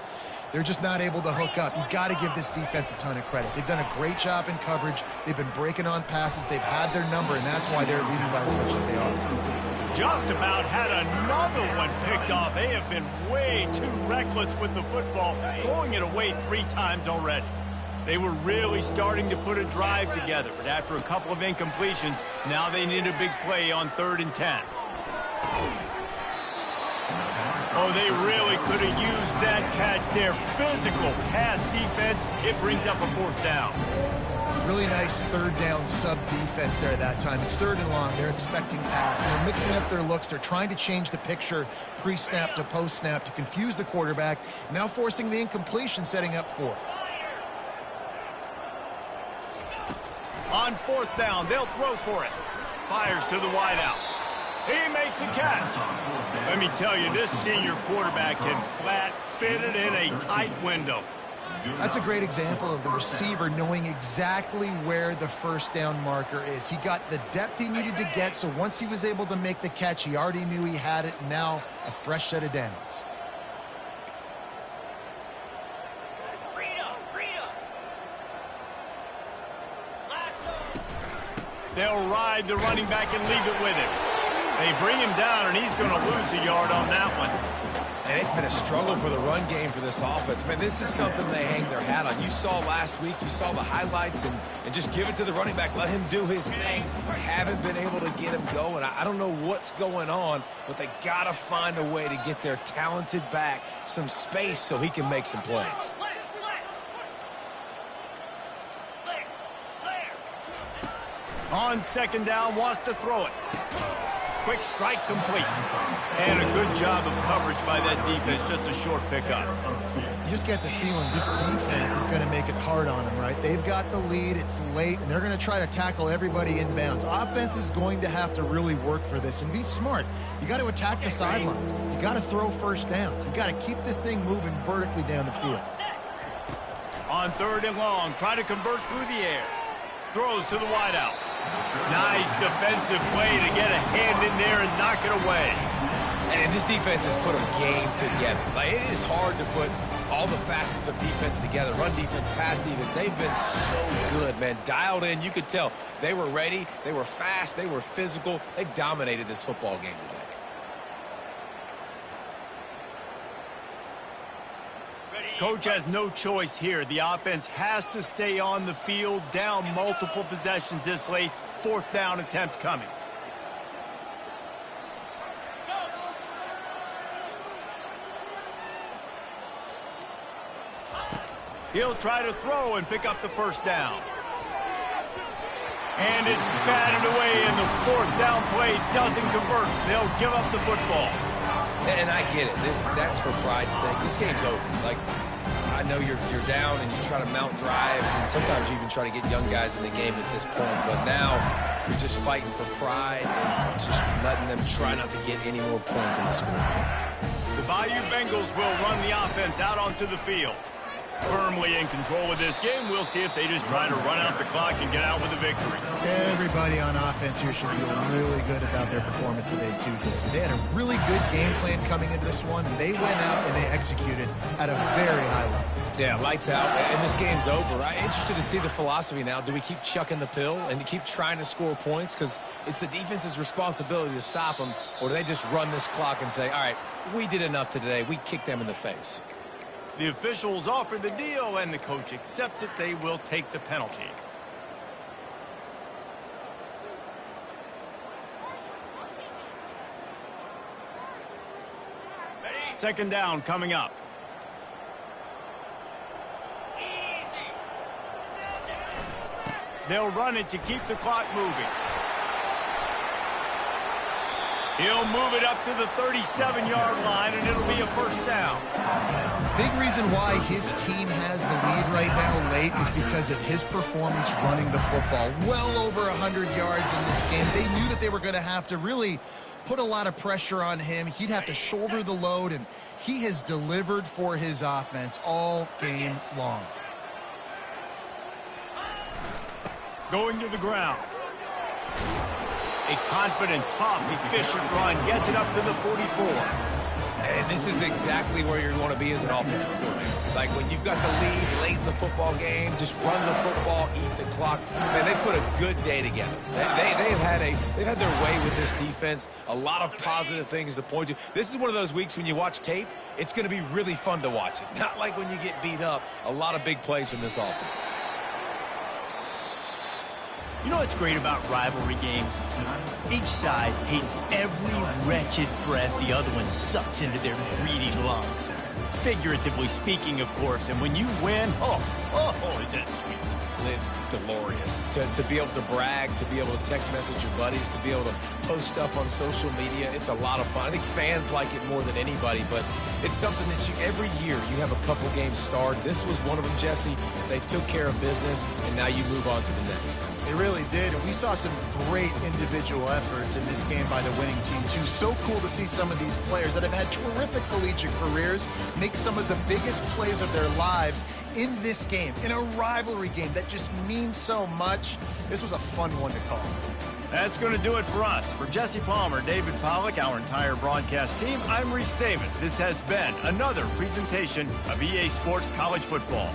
they're just not able to hook up. You got to give this defense a ton of credit. They've done a great job in coverage. They've been breaking on passes. They've had their number, and that's why they're leading by as much as they are. Just about had another one picked off. They have been way too reckless with the football, throwing it away 3 times already. They were really starting to put a drive together, but after a couple of incompletions, now they need a big play on 3rd and 10. Oh, they really could have used that catch there. Physical pass defense. It brings up a 4th down. Really nice 3rd down sub defense there at that time. It's 3rd and long. They're expecting pass. They're mixing up their looks. They're trying to change the picture pre-snap to post-snap to confuse the quarterback. Now forcing the incompletion, setting up 4th. On 4th down, they'll throw for it. Fires to the wideout. He makes a catch. Let me tell you, this senior quarterback can flat fit it in a tight window. That's a great example of the receiver knowing exactly where the first down marker is. He got the depth he needed to get, so once he was able to make the catch, he already knew he had it. Now a fresh set of downs. They'll ride the running back and leave it with him. They bring him down, and he's going to lose a yard on that one. And it's been a struggle for the run game for this offense. Man, this is something they hang their hat on. You saw last week, you saw the highlights, and just give it to the running back. Let him do his thing. Haven't been able to get him going. I don't know what's going on, but they got to find a way to get their talented back some space so he can make some plays. On second down, wants to throw it. Quick strike complete. And a good job of coverage by that defense. Just a short pickup. You just get the feeling this defense is going to make it hard on them, right? They've got the lead. It's late, and they're going to try to tackle everybody inbounds. Offense is going to have to really work for this and be smart. You got to attack the sidelines. You got to throw first downs. You got to keep this thing moving vertically down the field. On third and long, try to convert through the air. Throws to the wideout. Nice defensive play to get a hand in there and knock it away. And this defense has put a game together. Like, it is hard to put all the facets of defense together. Run defense, pass defense. They've been so good, man. Dialed in. You could tell they were ready. They were fast. They were physical. They dominated this football game today. Coach has no choice here. The offense has to stay on the field, down multiple possessions this late. Fourth down attempt coming. He'll try to throw and pick up the first down. And it's batted away, and the fourth down play doesn't convert. They'll give up the football. And I get it. That's for pride's sake. This game's over. Like, I know you're down and you try to mount drives, and sometimes you even try to get young guys in the game at this point. But now you're just fighting for pride and just letting them try not to get any more points in the score. The Bayou Bengals will run the offense out onto the field. Firmly in control of this game. We'll see if they just try to run out the clock and get out with a victory. Everybody on offense here should feel really good about their performance today, too. They had a really good game plan coming into this one. They went out and they executed at a very high level. Yeah, lights out, and this game's over. I'm interested to see the philosophy now. Do we keep chucking the pill and keep trying to score points? Because it's the defense's responsibility to stop them, or do they just run this clock and say, all right, we did enough today. We kicked them in the face. The officials offer the deal, and the coach accepts it. They will take the penalty. Second down coming up. They'll run it to keep the clock moving. He'll move it up to the 37-yard line, and it'll be a first down. Big reason why his team has the lead right now late is because of his performance running the football. Well over 100 yards in this game. They knew that they were going to have to really put a lot of pressure on him. He'd have to shoulder the load, and he has delivered for his offense all game long. Going to the ground. A confident, tough, efficient run gets it up to the 44. And this is exactly where you want to be as an offensive coordinator. Like, when you've got the lead late in the football game, just run the football, eat the clock. Man, they put a good day together. They've had their way with this defense. A lot of positive things to point to. This is one of those weeks when you watch tape, it's going to be really fun to watch it. Not like when you get beat up. A lot of big plays from this offense. You know what's great about rivalry games? Each side hates every wretched breath the other one sucks into their greedy lungs. Figuratively speaking, of course, and when you win, is that sweet. It's glorious. To be able to brag, to be able to text message your buddies, to be able to post stuff on social media, it's a lot of fun. I think fans like it more than anybody, but it's something that every year you have a couple games starred. This was one of them, Jesse. They took care of business, and now you move on to the next. They really did, and we saw some great individual efforts in this game by the winning team, too. So cool to see some of these players that have had terrific collegiate careers make some of the biggest plays of their lives in this game, in a rivalry game that just means so much. This was a fun one to call. That's going to do it for us. For Jesse Palmer, David Pollack, our entire broadcast team, I'm Reese Davis. This has been another presentation of EA Sports College Football.